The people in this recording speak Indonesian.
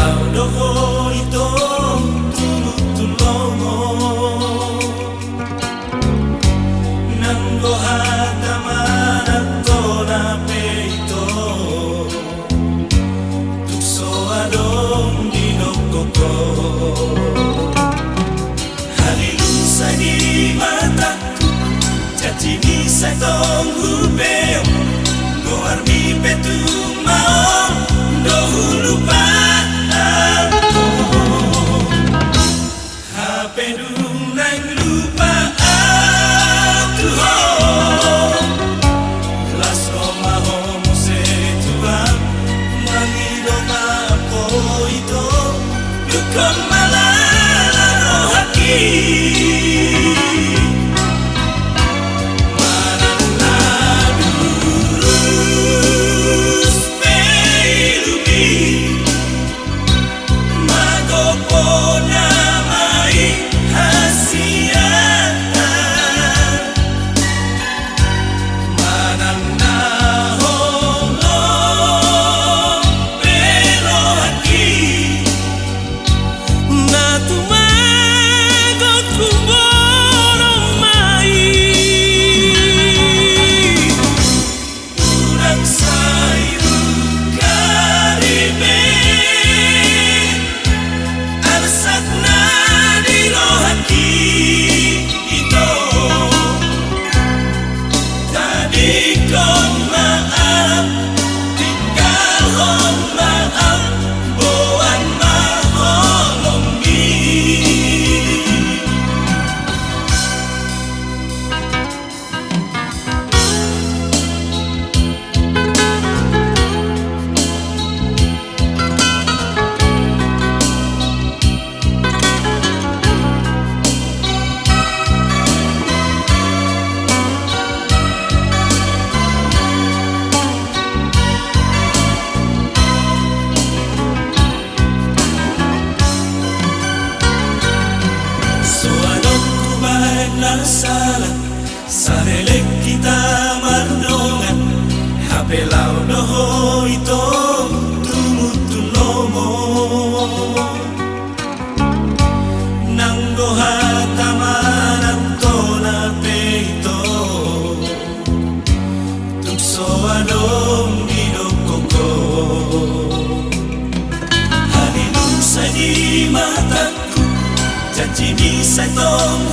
Hapelau doho ito tulutulongo Nanggo hataman ato na peito Tukso adong dinokoko Halilusa di mataku Jajini sa tong hubeo Go armi petu mau Dohulu aku HP nang lupa aku Las Roma homo setua Mangido mapo ito Dukon malala no haki Salah sarelek kita mardongan Hapelau doho ito tumutulomo Nanggo hataman ato na peito Tukso adong dinokoko Halilusa di mataku Jajini sa tong